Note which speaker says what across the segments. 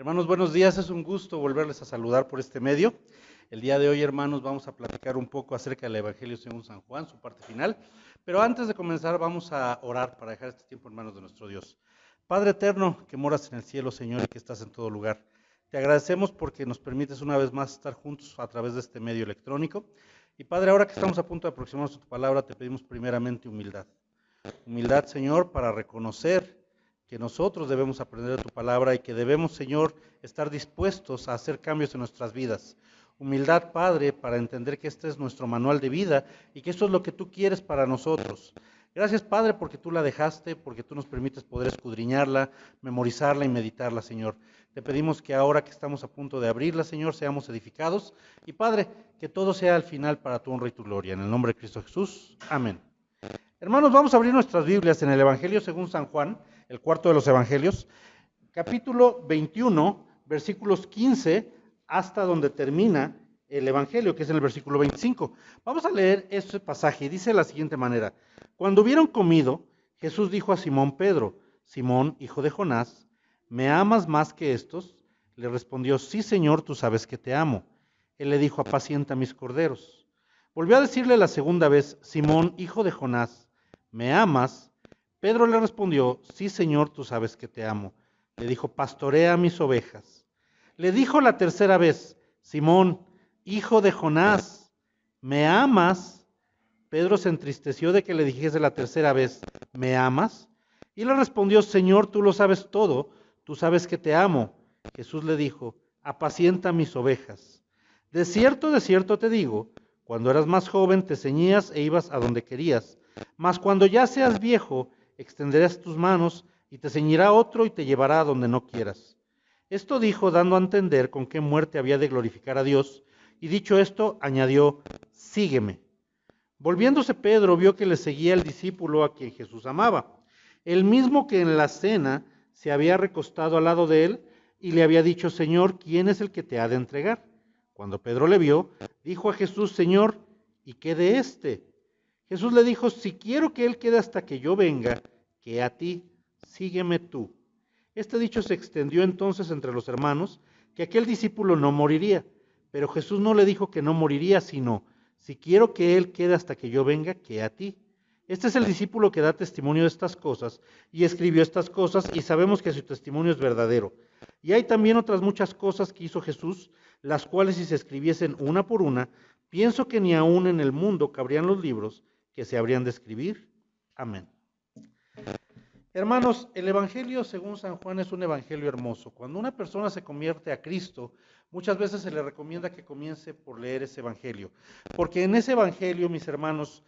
Speaker 1: Hermanos, buenos días, es un gusto volverles a saludar por este medio. El día de hoy, hermanos, vamos a platicar un poco acerca del Evangelio según San Juan, su parte final. Pero antes de comenzar, vamos a orar para dejar este tiempo en manos de nuestro Dios. Padre eterno, que moras en el cielo, Señor, y que estás en todo lugar. Te agradecemos porque nos permites una vez más estar juntos a través de este medio electrónico. Y Padre, ahora que estamos a punto de aproximarnos a tu palabra, te pedimos primeramente humildad. Humildad, Señor, para reconocer que nosotros debemos aprender de tu palabra y que debemos, Señor, estar dispuestos a hacer cambios en nuestras vidas. Humildad, Padre, para entender que este es nuestro manual de vida y que esto es lo que tú quieres para nosotros. Gracias, Padre, porque tú la dejaste, porque tú nos permites poder escudriñarla, memorizarla y meditarla, Señor. Te pedimos que ahora que estamos a punto de abrirla, Señor, seamos edificados. Y, Padre, que todo sea al final para tu honra y tu gloria. En el nombre de Cristo Jesús. Amén. Hermanos, vamos a abrir nuestras Biblias en el Evangelio según San Juan, el cuarto de los Evangelios, capítulo 21, versículos 15 hasta donde termina el Evangelio, que es en el versículo 25. Vamos a leer este pasaje y dice de la siguiente manera: Cuando hubieron comido, Jesús dijo a Simón Pedro: Simón, hijo de Jonás, ¿me amas más que estos? Le respondió: Sí, Señor, tú sabes que te amo. Él le dijo: Apacienta mis corderos. Volvió a decirle la segunda vez: Simón, hijo de Jonás, ¿me amas? Pedro le respondió: Sí, Señor, tú sabes que te amo. Le dijo: Pastorea mis ovejas. Le dijo la tercera vez: Simón, hijo de Jonás, ¿me amas? Pedro se entristeció de que le dijese la tercera vez: ¿me amas? Y le respondió: Señor, tú lo sabes todo, tú sabes que te amo. Jesús le dijo: Apacienta mis ovejas. De cierto te digo, cuando eras más joven te ceñías e ibas a donde querías, mas cuando ya seas viejo, extenderás tus manos y te ceñirá otro y te llevará a donde no quieras. Esto dijo dando a entender con qué muerte había de glorificar a Dios, y dicho esto, añadió: Sígueme. Volviéndose Pedro vio que le seguía el discípulo a quien Jesús amaba, el mismo que en la cena se había recostado al lado de él y le había dicho: Señor, ¿quién es el que te ha de entregar? Cuando Pedro le vio, dijo a Jesús: Señor, ¿y qué de éste? Jesús le dijo: Si quiero que él quede hasta que yo venga, que a ti, sígueme tú. Este dicho se extendió entonces entre los hermanos, que aquel discípulo no moriría. Pero Jesús no le dijo que no moriría, sino: Si quiero que él quede hasta que yo venga, que a ti. Este es el discípulo que da testimonio de estas cosas, y escribió estas cosas, y sabemos que su testimonio es verdadero. Y hay también otras muchas cosas que hizo Jesús, las cuales si se escribiesen una por una, pienso que ni aún en el mundo cabrían los libros que se habrían de escribir. Amén. Hermanos, el Evangelio según San Juan es un evangelio hermoso. Cuando una persona se convierte a Cristo, muchas veces se le recomienda que comience por leer ese evangelio, porque en ese evangelio, mis hermanos,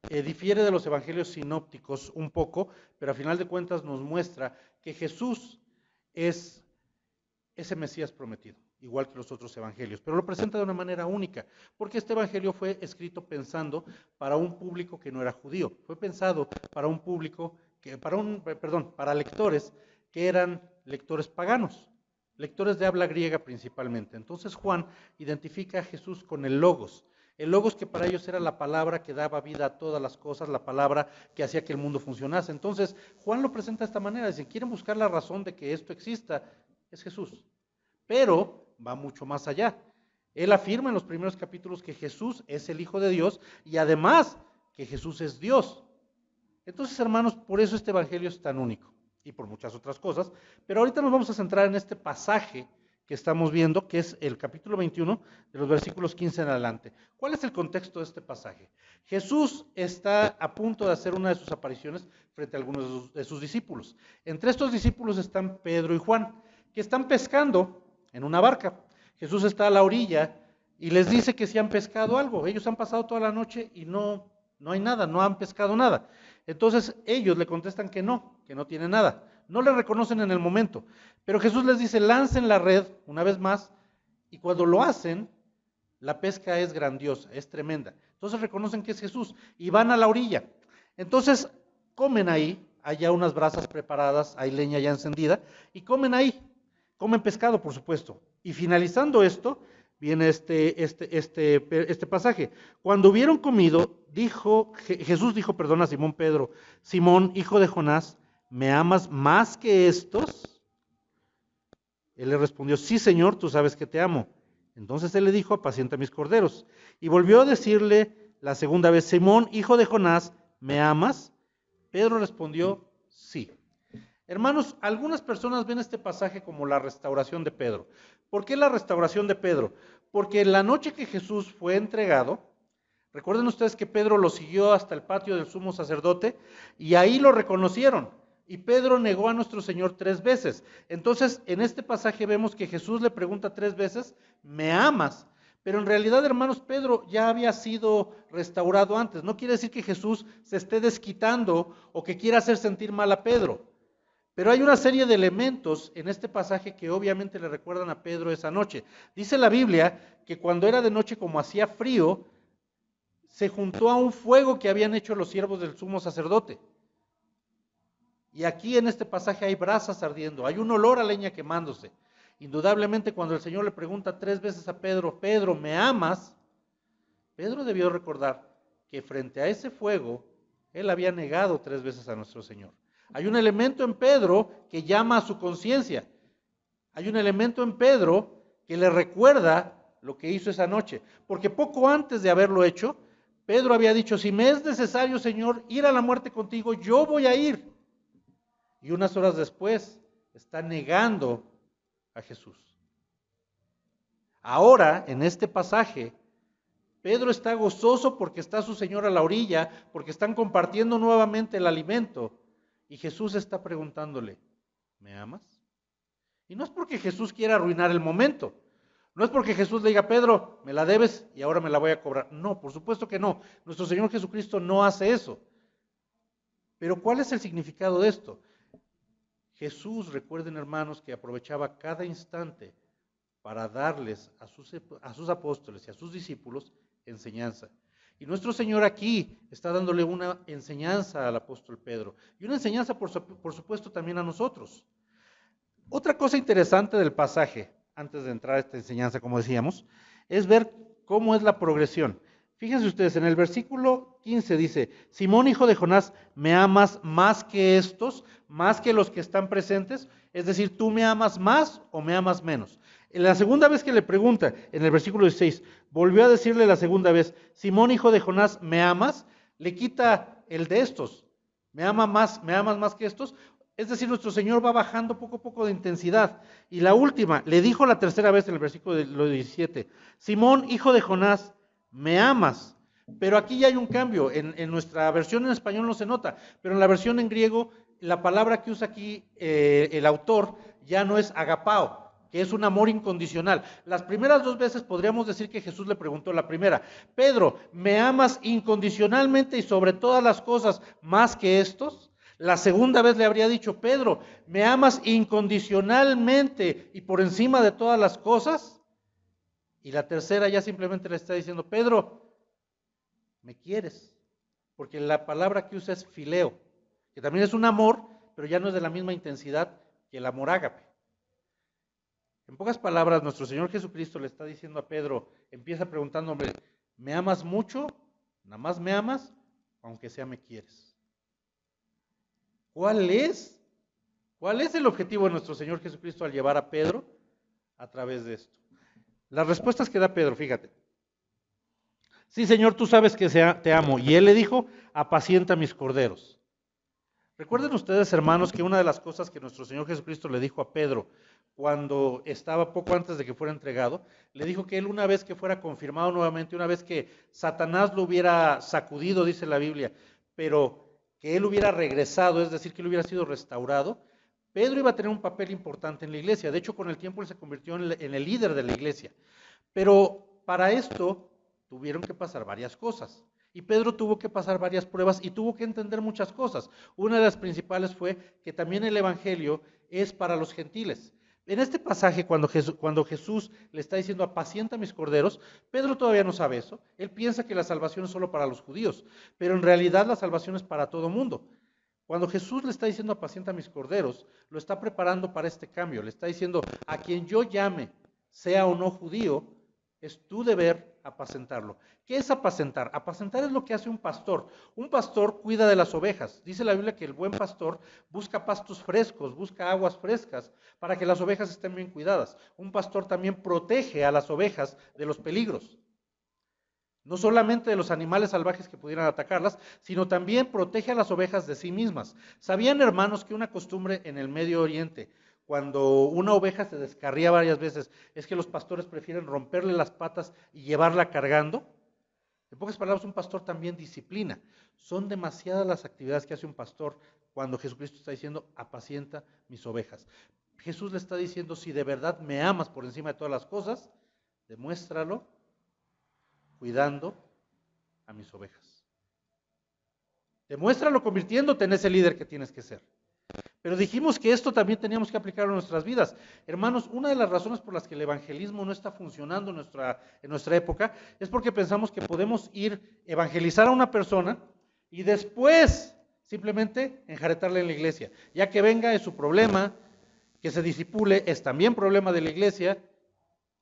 Speaker 1: difiere de los evangelios sinópticos un poco, pero a final de cuentas nos muestra que Jesús es ese Mesías prometido, igual que los otros evangelios, pero lo presenta de una manera única, porque este evangelio fue escrito pensando para un público que no era judío, fue pensado para un público para lectores que eran lectores paganos, lectores de habla griega principalmente. Entonces Juan identifica a Jesús con el logos que para ellos era la palabra que daba vida a todas las cosas, la palabra que hacía que el mundo funcionase. Entonces Juan lo presenta de esta manera: si quieren buscar la razón de que esto exista, es Jesús. Pero va mucho más allá. Él afirma en los primeros capítulos que Jesús es el Hijo de Dios y además que Jesús es Dios. Entonces, hermanos, por eso este evangelio es tan único y por muchas otras cosas, pero ahorita nos vamos a centrar en este pasaje que estamos viendo, que es el capítulo 21, de los versículos 15 en adelante. ¿Cuál es el contexto de este pasaje? Jesús está a punto de hacer una de sus apariciones frente a algunos de sus discípulos. Entre estos discípulos están Pedro y Juan, que están pescando en una barca. Jesús está a la orilla y les dice que si han pescado algo. Ellos han pasado toda la noche y no hay nada, no han pescado nada. Entonces ellos le contestan que no tienen nada. No le reconocen en el momento. Pero Jesús les dice: lancen la red una vez más, y cuando lo hacen, la pesca es grandiosa, es tremenda. Entonces reconocen que es Jesús y van a la orilla. Entonces comen ahí, hay ya unas brasas preparadas, hay leña ya encendida, y comen ahí. Comen pescado, por supuesto. Y finalizando esto, viene este pasaje. Cuando hubieron comido, Jesús dijo a Simón Pedro: Simón, hijo de Jonás, ¿me amas más que estos? Él le respondió, sí, Señor, tú sabes que te amo. Entonces él le dijo, apacienta mis corderos. Y volvió a decirle la segunda vez, Simón, hijo de Jonás, ¿me amas? Pedro respondió, sí. Hermanos, algunas personas ven este pasaje como la restauración de Pedro. ¿Por qué la restauración de Pedro? Porque en la noche que Jesús fue entregado, recuerden ustedes que Pedro lo siguió hasta el patio del sumo sacerdote y ahí lo reconocieron. Y Pedro negó a nuestro Señor 3 veces. Entonces, en este pasaje vemos que Jesús le pregunta 3 veces, ¿me amas? Pero en realidad, hermanos, Pedro ya había sido restaurado antes. No quiere decir que Jesús se esté desquitando o que quiera hacer sentir mal a Pedro. Pero hay una serie de elementos en este pasaje que obviamente le recuerdan a Pedro esa noche. Dice la Biblia que cuando era de noche, como hacía frío, se juntó a un fuego que habían hecho los siervos del sumo sacerdote. Y aquí en este pasaje hay brasas ardiendo, hay un olor a leña quemándose. Indudablemente cuando el Señor le pregunta 3 veces a Pedro, Pedro, ¿me amas? Pedro debió recordar que frente a ese fuego, él había negado 3 veces a nuestro Señor. Hay un elemento en Pedro que llama a su conciencia. Hay un elemento en Pedro que le recuerda lo que hizo esa noche. Porque poco antes de haberlo hecho, Pedro había dicho, si me es necesario, Señor, ir a la muerte contigo, yo voy a ir. Y unas horas después está negando a Jesús. Ahora, en este pasaje, Pedro está gozoso porque está su Señor a la orilla, porque están compartiendo nuevamente el alimento. Y Jesús está preguntándole, ¿me amas? Y no es porque Jesús quiera arruinar el momento. No es porque Jesús le diga, Pedro, me la debes y ahora me la voy a cobrar. No, por supuesto que no. Nuestro Señor Jesucristo no hace eso. Pero ¿cuál es el significado de esto? Jesús, recuerden hermanos, que aprovechaba cada instante para darles a sus apóstoles y a sus discípulos enseñanza. Y nuestro Señor aquí está dándole una enseñanza al apóstol Pedro y una enseñanza por supuesto también a nosotros. Otra cosa interesante del pasaje, antes de entrar a esta enseñanza, como decíamos, es ver cómo es la progresión. Fíjense ustedes, en el versículo 15 dice, Simón, hijo de Jonás, ¿me amas más que estos, más que los que están presentes? Es decir, ¿tú me amas más o me amas menos? En la segunda vez que le pregunta, en el versículo 16, volvió a decirle la segunda vez, Simón, hijo de Jonás, ¿me amas? Le quita el de estos, ¿me amas más que estos? Es decir, nuestro Señor va bajando poco a poco de intensidad. Y la última, le dijo la tercera vez en el versículo 17, Simón, hijo de Jonás, ¿me amas? Pero aquí ya hay un cambio, en nuestra versión en español no se nota, pero en la versión en griego, la palabra que usa aquí el autor ya no es agapao, que es un amor incondicional. Las primeras 2 veces podríamos decir que Jesús le preguntó la primera, Pedro, ¿me amas incondicionalmente y sobre todas las cosas más que estos? La segunda vez le habría dicho, Pedro, ¿me amas incondicionalmente y por encima de todas las cosas? Y la tercera ya simplemente le está diciendo, Pedro, ¿me quieres? Porque la palabra que usa es fileo, que también es un amor, pero ya no es de la misma intensidad que el amor ágape. En pocas palabras, nuestro Señor Jesucristo le está diciendo a Pedro, empieza preguntándome, ¿me amas mucho? ¿Nada más me amas? Aunque sea me quieres. ¿Cuál es el objetivo de nuestro Señor Jesucristo al llevar a Pedro a través de esto? Las respuestas que da Pedro, fíjate. Sí, Señor, tú sabes que te amo. Y él le dijo, apacienta mis corderos. Recuerden ustedes, hermanos, que una de las cosas que nuestro Señor Jesucristo le dijo a Pedro cuando estaba poco antes de que fuera entregado, le dijo que él una vez que fuera confirmado nuevamente, una vez que Satanás lo hubiera sacudido, dice la Biblia, pero que él hubiera regresado, es decir, que él hubiera sido restaurado, Pedro iba a tener un papel importante en la iglesia. De hecho, con el tiempo él se convirtió en el líder de la iglesia. Pero para esto tuvieron que pasar varias cosas. Y Pedro tuvo que pasar varias pruebas y tuvo que entender muchas cosas. Una de las principales fue que también el evangelio es para los gentiles. En este pasaje, cuando Jesús le está diciendo apacienta mis corderos, Pedro todavía no sabe eso. Él piensa que la salvación es solo para los judíos, pero en realidad la salvación es para todo mundo. Cuando Jesús le está diciendo apacienta mis corderos, lo está preparando para este cambio. Le está diciendo a quien yo llame, sea o no judío, Es tu deber apacentarlo. ¿Qué es apacentar? Apacentar es lo que hace un pastor. Un pastor cuida de las ovejas. Dice la Biblia que el buen pastor busca pastos frescos, busca aguas frescas para que las ovejas estén bien cuidadas. Un pastor también protege a las ovejas de los peligros. No solamente de los animales salvajes que pudieran atacarlas, sino también protege a las ovejas de sí mismas. ¿Sabían, hermanos, que una costumbre en el Medio Oriente, cuando una oveja se descarría varias veces, es que los pastores prefieren romperle las patas y llevarla cargando? En pocas palabras, un pastor también disciplina. Son demasiadas las actividades que hace un pastor cuando Jesucristo está diciendo, apacienta mis ovejas. Jesús le está diciendo, si de verdad me amas por encima de todas las cosas, demuéstralo cuidando a mis ovejas. Demuéstralo convirtiéndote en ese líder que tienes que ser. Pero dijimos que esto también teníamos que aplicarlo en nuestras vidas. Hermanos, una de las razones por las que el evangelismo no está funcionando en nuestra época es porque pensamos que podemos ir evangelizar a una persona y después simplemente enjaretarle en la iglesia. Ya que venga es su problema, que se disipule es también problema de la iglesia,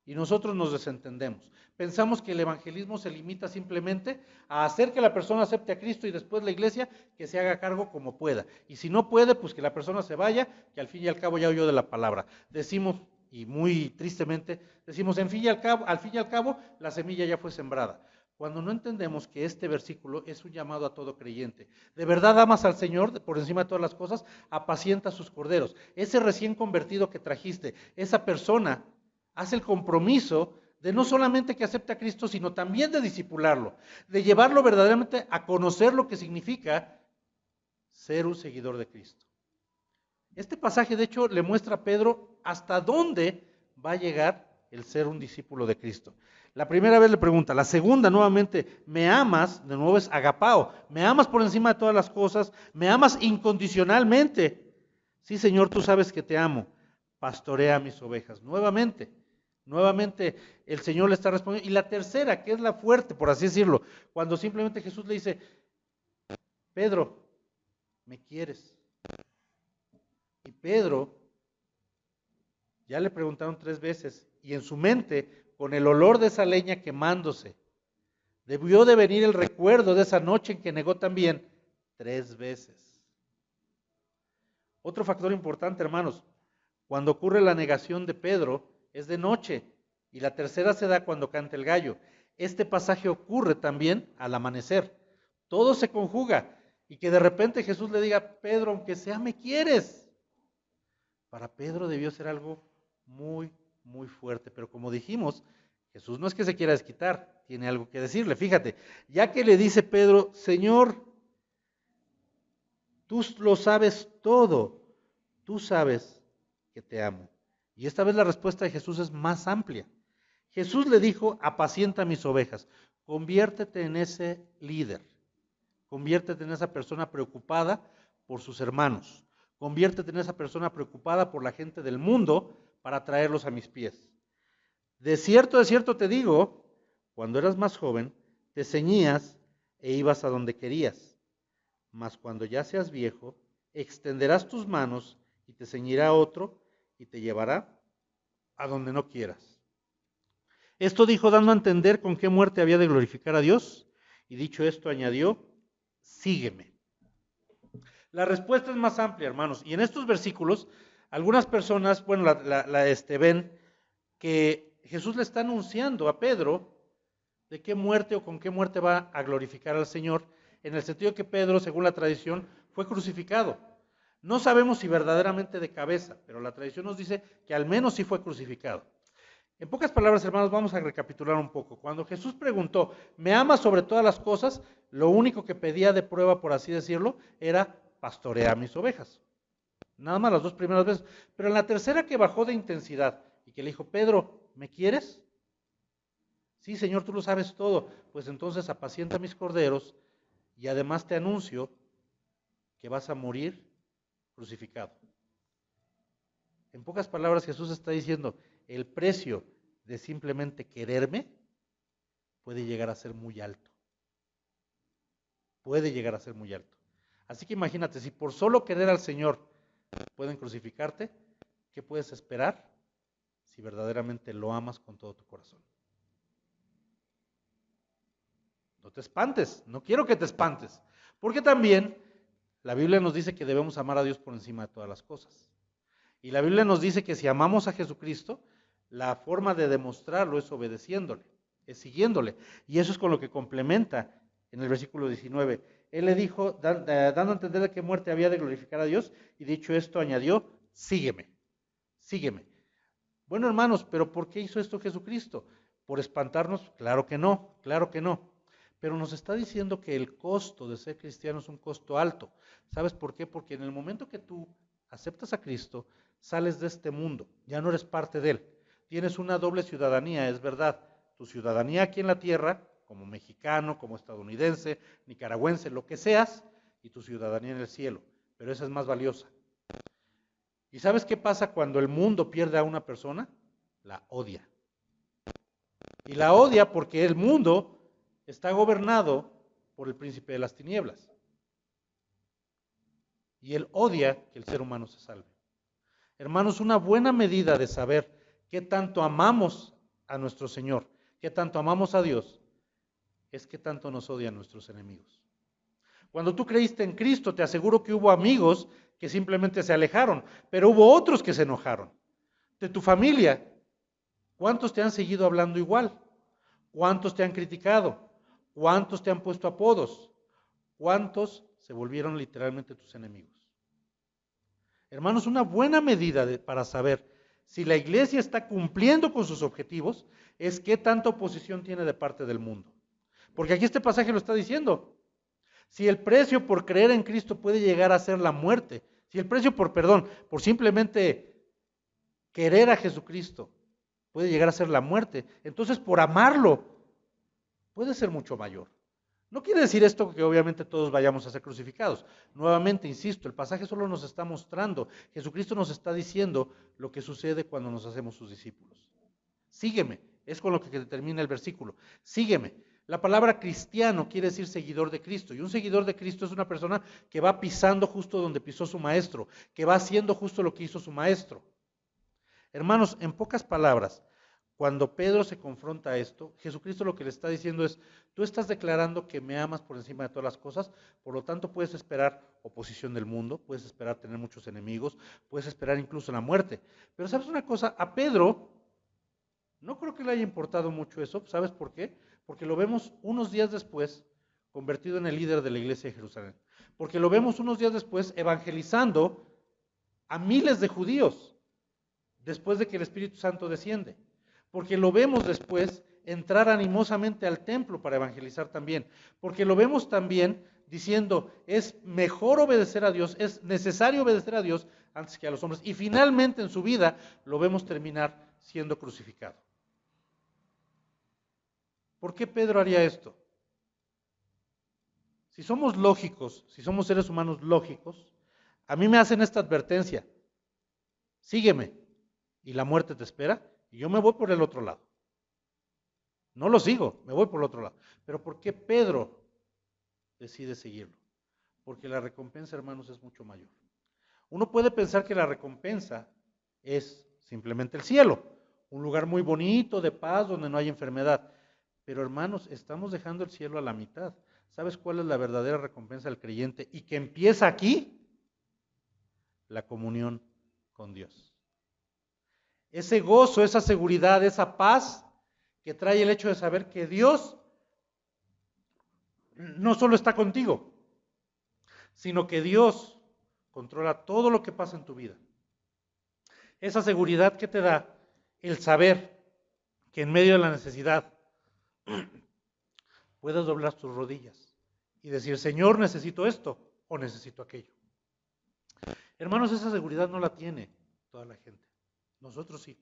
Speaker 1: y nosotros nos desentendemos. Pensamos que el evangelismo se limita simplemente a hacer que la persona acepte a Cristo y después la iglesia que se haga cargo como pueda. Y si no puede, pues que la persona se vaya, que al fin y al cabo ya oyó de la palabra. Decimos, y muy tristemente, decimos, al fin y al cabo, la semilla ya fue sembrada. Cuando no entendemos que este versículo es un llamado a todo creyente. ¿De verdad amas al Señor por encima de todas las cosas? Apacienta a sus corderos. Ese recién convertido que trajiste, esa persona, haz el compromiso de no solamente que acepte a Cristo, sino también de discipularlo, de llevarlo verdaderamente a conocer lo que significa ser un seguidor de Cristo. Este pasaje, de hecho, le muestra a Pedro hasta dónde va a llegar el ser un discípulo de Cristo. La primera vez le pregunta, la segunda nuevamente, ¿me amas? De nuevo es agapao, ¿me amas por encima de todas las cosas? ¿Me amas incondicionalmente? Sí, Señor, tú sabes que te amo, pastorea mis ovejas. Nuevamente el Señor le está respondiendo. Y la tercera, que es la fuerte, por así decirlo, cuando simplemente Jesús le dice, Pedro, ¿me quieres? Y Pedro, ya le preguntaron 3 veces, y en su mente, con el olor de esa leña quemándose, debió de venir el recuerdo de esa noche en que negó también 3 veces. Otro factor importante, hermanos, cuando ocurre la negación de Pedro, es de noche, y la tercera se da cuando canta el gallo. Este pasaje ocurre también al amanecer. Todo se conjuga, y que de repente Jesús le diga, Pedro, aunque sea, ¿me quieres? Para Pedro debió ser algo muy, muy fuerte, pero como dijimos, Jesús no es que se quiera desquitar, tiene algo que decirle. Fíjate, ya que le dice Pedro, Señor, tú lo sabes todo, tú sabes que te amo. Y esta vez la respuesta de Jesús es más amplia. Jesús le dijo, apacienta mis ovejas, conviértete en ese líder, conviértete en esa persona preocupada por sus hermanos, conviértete en esa persona preocupada por la gente del mundo para traerlos a mis pies. De cierto te digo, cuando eras más joven, te ceñías e ibas a donde querías, mas cuando ya seas viejo, extenderás tus manos y te ceñirá otro y te llevará a donde no quieras. Esto dijo dando a entender con qué muerte había de glorificar a Dios, y dicho esto añadió, sígueme. La respuesta es más amplia, hermanos, y en estos versículos, algunas personas, bueno, ven que Jesús le está anunciando a Pedro de qué muerte o con qué muerte va a glorificar al Señor, en el sentido que Pedro, según la tradición, fue crucificado. No sabemos si verdaderamente de cabeza, pero la tradición nos dice que al menos sí fue crucificado. En pocas palabras, hermanos, vamos a recapitular un poco. Cuando Jesús preguntó, ¿me amas sobre todas las cosas? Lo único que pedía de prueba, por así decirlo, era pastorear mis ovejas. Nada más las 2 primeras veces. Pero en la tercera que bajó de intensidad y que le dijo, Pedro, ¿me quieres? Sí, Señor, tú lo sabes todo. Pues entonces apacienta mis corderos y además te anuncio que vas a morir crucificado. En pocas palabras, Jesús está diciendo, el precio de simplemente quererme puede llegar a ser muy alto. Puede llegar a ser muy alto. Así que imagínate, si por solo querer al Señor pueden crucificarte, ¿qué puedes esperar si verdaderamente lo amas con todo tu corazón? no te espantes, no quiero que te espantes, porque también la Biblia nos dice que debemos amar a Dios por encima de todas las cosas. Y la Biblia nos dice que si amamos a Jesucristo, la forma de demostrarlo es obedeciéndole, es siguiéndole. Y eso es con lo que complementa en el versículo 19. Él le dijo, dando a entender de qué muerte había de glorificar a Dios, y dicho esto añadió, sígueme, sígueme. Bueno, hermanos, pero ¿por qué hizo esto Jesucristo? ¿Por espantarnos? Claro que no, claro que no. Pero nos está diciendo que el costo de ser cristiano es un costo alto. ¿Sabes por qué? Porque en el momento que tú aceptas a Cristo, sales de este mundo, ya no eres parte de él. Tienes una doble ciudadanía, es verdad. Tu ciudadanía aquí en la tierra, como mexicano, como estadounidense, nicaragüense, lo que seas, y tu ciudadanía en el cielo. Pero esa es más valiosa. ¿Y sabes qué pasa cuando el mundo pierde a una persona? La odia. Y la odia porque el mundo está gobernado por el príncipe de las tinieblas. Y él odia que el ser humano se salve. Hermanos, una buena medida de saber qué tanto amamos a nuestro Señor, qué tanto amamos a Dios, es qué tanto nos odian nuestros enemigos. Cuando tú creíste en Cristo, te aseguro que hubo amigos que simplemente se alejaron, pero hubo otros que se enojaron. De tu familia, ¿cuántos te han seguido hablando igual? ¿Cuántos te han criticado? ¿Cuántos te han puesto apodos? ¿Cuántos se volvieron literalmente tus enemigos? Hermanos, una buena medida para saber si la iglesia está cumpliendo con sus objetivos es qué tanta oposición tiene de parte del mundo. Porque aquí este pasaje lo está diciendo. Si el precio por creer en Cristo puede llegar a ser la muerte, si el precio por simplemente querer a Jesucristo puede llegar a ser la muerte, entonces por amarlo puede ser mucho mayor. No quiere decir esto que obviamente todos vayamos a ser crucificados. Nuevamente, insisto, el pasaje solo nos está mostrando, Jesucristo nos está diciendo lo que sucede cuando nos hacemos sus discípulos. Sígueme, es con lo que termina el versículo. Sígueme. La palabra cristiano quiere decir seguidor de Cristo, y un seguidor de Cristo es una persona que va pisando justo donde pisó su maestro, que va haciendo justo lo que hizo su maestro. Hermanos, en pocas palabras, cuando Pedro se confronta a esto, Jesucristo lo que le está diciendo es, tú estás declarando que me amas por encima de todas las cosas, por lo tanto puedes esperar oposición del mundo, puedes esperar tener muchos enemigos, puedes esperar incluso la muerte. Pero ¿sabes una cosa? A Pedro no creo que le haya importado mucho eso, ¿sabes por qué? Porque lo vemos unos días después convertido en el líder de la iglesia de Jerusalén. Porque lo vemos unos días después evangelizando a miles de judíos después de que el Espíritu Santo desciende. Porque lo vemos después entrar animosamente al templo para evangelizar también. Porque lo vemos también diciendo, es mejor obedecer a Dios, es necesario obedecer a Dios antes que a los hombres. Y finalmente en su vida lo vemos terminar siendo crucificado. ¿Por qué Pedro haría esto? Si somos lógicos, si somos seres humanos lógicos, a mí me hacen esta advertencia, sígueme y la muerte te espera y yo me voy por el otro lado. No lo sigo, me voy por el otro lado. Pero ¿por qué Pedro decide seguirlo? Porque la recompensa, hermanos, es mucho mayor. Uno puede pensar que la recompensa es simplemente el cielo, un lugar muy bonito, de paz, donde no hay enfermedad. Pero hermanos, estamos dejando el cielo a la mitad. ¿Sabes cuál es la verdadera recompensa del creyente? Y que empieza aquí, la comunión con Dios. Ese gozo, esa seguridad, esa paz que trae el hecho de saber que Dios no solo está contigo, sino que Dios controla todo lo que pasa en tu vida. Esa seguridad que te da el saber que en medio de la necesidad puedes doblar tus rodillas y decir, Señor, necesito esto o necesito aquello. Hermanos, esa seguridad no la tiene toda la gente. Nosotros sí.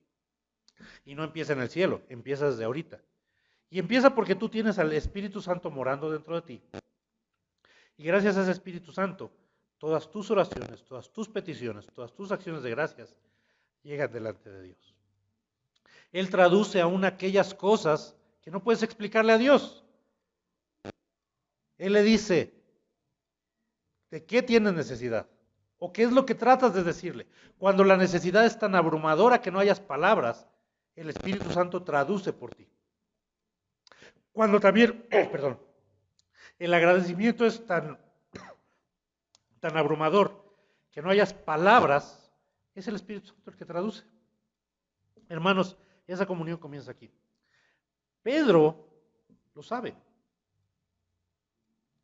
Speaker 1: Y no empieza en el cielo, empieza desde ahorita. Y empieza porque tú tienes al Espíritu Santo morando dentro de ti. Y gracias a ese Espíritu Santo, todas tus oraciones, todas tus peticiones, todas tus acciones de gracias llegan delante de Dios. Él traduce aún aquellas cosas que no puedes explicarle a Dios. Él le dice, ¿de qué tienes necesidad? ¿O qué es lo que tratas de decirle? Cuando la necesidad es tan abrumadora que no hayas palabras, el Espíritu Santo traduce por ti. Cuando también,
Speaker 2: El agradecimiento es tan abrumador que no hayas palabras, es el Espíritu Santo el que traduce. Hermanos, esa comunión comienza aquí. Pedro lo sabe.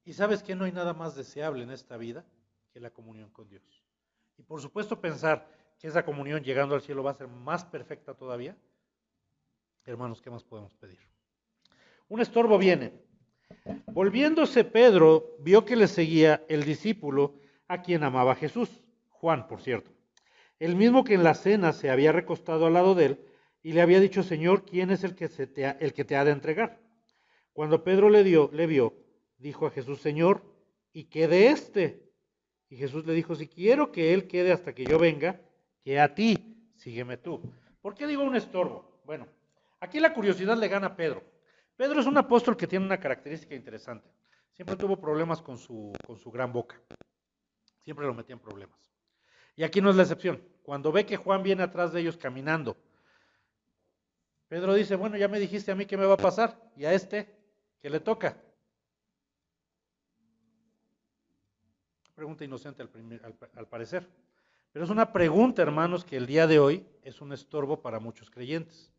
Speaker 2: Y sabes que no hay nada más deseable en esta vida que la comunión con Dios. Y por supuesto pensar que esa comunión llegando al cielo va a ser más perfecta todavía. Hermanos, ¿qué más podemos pedir? Un estorbo viene. Volviéndose Pedro, vio que le seguía el discípulo a quien amaba Jesús, Juan, por cierto, el mismo que en la cena se había recostado al lado de él y le había dicho: Señor, ¿quién es el que te ha de entregar? Cuando Pedro le vio, dijo a Jesús: Señor, ¿y qué de este? Y Jesús le dijo: si quiero que él quede hasta que yo venga, que a ti, sígueme tú. ¿Por qué digo un estorbo? Bueno, aquí la curiosidad le gana a Pedro. Pedro es un apóstol que tiene una característica interesante. Siempre tuvo problemas con su gran boca. Siempre lo metía en problemas. Y aquí no es la excepción. Cuando ve que Juan viene atrás de ellos caminando, Pedro dice: bueno, ya me dijiste a mí qué me va a pasar, y a este, ¿qué le toca? Pregunta inocente al parecer. Pero es una pregunta, hermanos, que el día de hoy es un estorbo para muchos creyentes.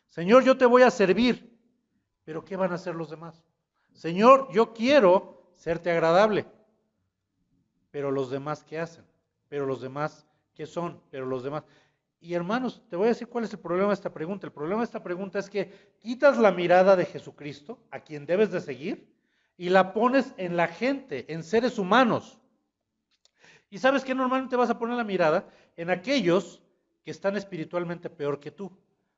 Speaker 2: Señor, yo te voy a servir, pero ¿qué van a hacer los demás? Señor, yo quiero serte agradable, pero los demás, ¿qué hacen? Pero los demás, ¿qué son? Pero los demás. Y hermanos, te voy a decir cuál es el problema de esta pregunta. El problema de esta pregunta es que quitas la mirada de Jesucristo, a quien debes de seguir, y la pones en la gente, en seres humanos. ¿Y sabes qué? Normalmente vas a poner la mirada en aquellos que están espiritualmente peor que tú,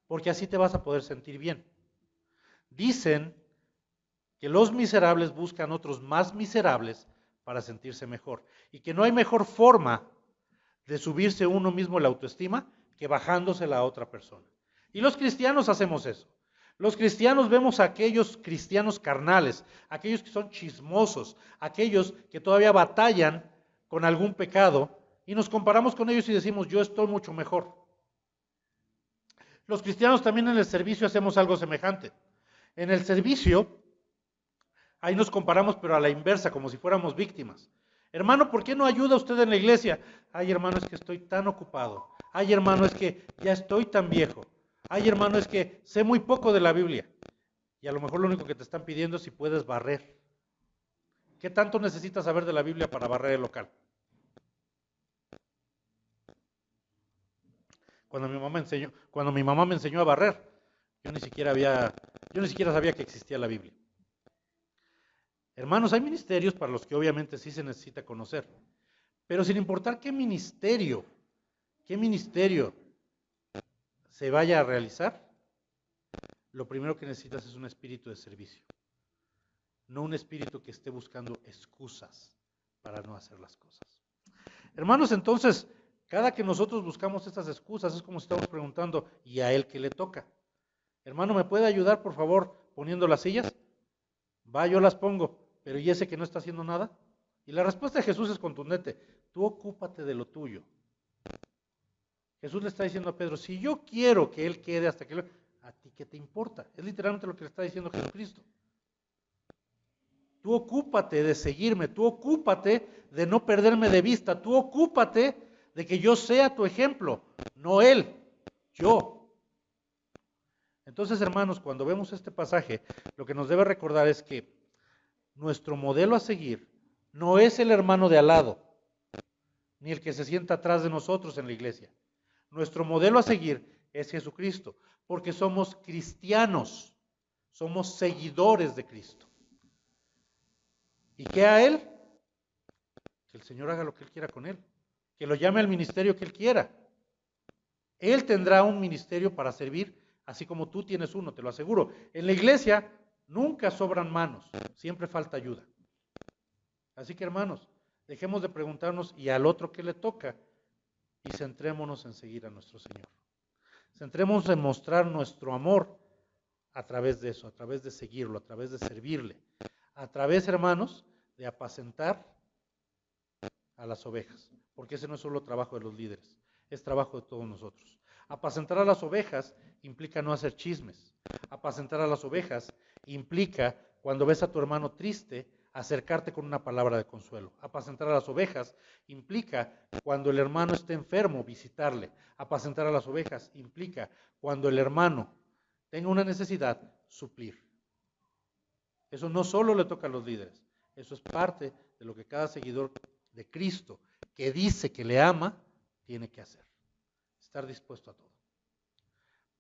Speaker 2: porque así te vas a poder sentir bien. Dicen que los miserables buscan otros más miserables para sentirse mejor, y que no hay mejor forma de subirse uno mismo la autoestima que bajándosela a otra persona. Y los cristianos hacemos eso. Los cristianos vemos a aquellos cristianos carnales, aquellos que son chismosos, aquellos que todavía batallan con algún pecado, y nos comparamos con ellos y decimos: yo estoy mucho mejor. Los cristianos también en el servicio hacemos algo semejante. En el servicio, ahí nos comparamos, pero a la inversa, como si fuéramos víctimas. Hermano, ¿por qué no ayuda usted en la iglesia? Ay, hermano, es que estoy tan ocupado. Ay, hermano, es que ya estoy tan viejo. Ay, hermano, es que sé muy poco de la Biblia. Y a lo mejor lo único que te están pidiendo es si puedes barrer. ¿Qué tanto necesitas saber de la Biblia para barrer el local? Cuando mi mamá me enseñó a barrer, yo ni siquiera sabía que existía la Biblia. Hermanos, hay ministerios para los que obviamente sí se necesita conocer, pero sin importar qué ministerio se vaya a realizar, lo primero que necesitas es un espíritu de servicio, no un espíritu que esté buscando excusas para no hacer las cosas. Hermanos, entonces, cada que nosotros buscamos estas excusas es como si estamos preguntando: ¿y a él qué le toca? Hermano, ¿me puede ayudar, por favor, poniendo las sillas? Va, yo las pongo, pero ¿y ese que no está haciendo nada? Y la respuesta de Jesús es contundente: tú ocúpate de lo tuyo. Jesús le está diciendo a Pedro: si yo quiero que él quede hasta que... ¿a ti qué te importa? Es literalmente lo que le está diciendo Jesucristo. Tú ocúpate de seguirme, tú ocúpate de no perderme de vista, tú ocúpate de que yo sea tu ejemplo, no él, yo. Entonces, hermanos, cuando vemos este pasaje, lo que nos debe recordar es que nuestro modelo a seguir no es el hermano de al lado, ni el que se sienta atrás de nosotros en la iglesia. Nuestro modelo a seguir es Jesucristo, porque somos cristianos, somos seguidores de Cristo. ¿Y qué a Él? Que el Señor haga lo que Él quiera con Él, que lo llame al ministerio que Él quiera. Él tendrá un ministerio para servir, así como tú tienes uno, te lo aseguro. En la iglesia nunca sobran manos, siempre falta ayuda. Así que, hermanos, dejemos de preguntarnos ¿y al otro qué le toca? Y centrémonos en seguir a nuestro Señor. Centrémonos en mostrar nuestro amor a través de eso, a través de seguirlo, a través de servirle, a través, hermanos, de apacentar a las ovejas, porque ese no es solo trabajo de los líderes, es trabajo de todos nosotros. Apacentar a las ovejas implica no hacer chismes. Apacentar a las ovejas implica, cuando ves a tu hermano triste, acercarte con una palabra de consuelo. Apacentar a las ovejas implica cuando el hermano esté enfermo, visitarle. Apacentar a las ovejas implica cuando el hermano tenga una necesidad, suplir. Eso no solo le toca a los líderes, eso es parte de lo que cada seguidor de Cristo que dice que le ama, tiene que hacer. Estar dispuesto a todo.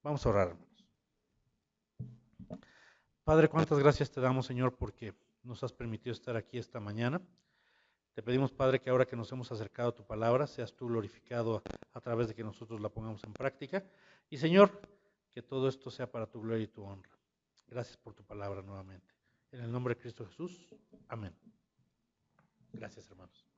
Speaker 2: Vamos a orar, hermanos. Padre, cuántas gracias te damos, Señor, porque nos has permitido estar aquí esta mañana. Te pedimos, Padre, que ahora que nos hemos acercado a tu palabra, seas tú glorificado a través de que nosotros la pongamos en práctica. Y, Señor, que todo esto sea para tu gloria y tu honra. Gracias por tu palabra nuevamente. En el nombre de Cristo Jesús. Amén. Gracias, hermanos.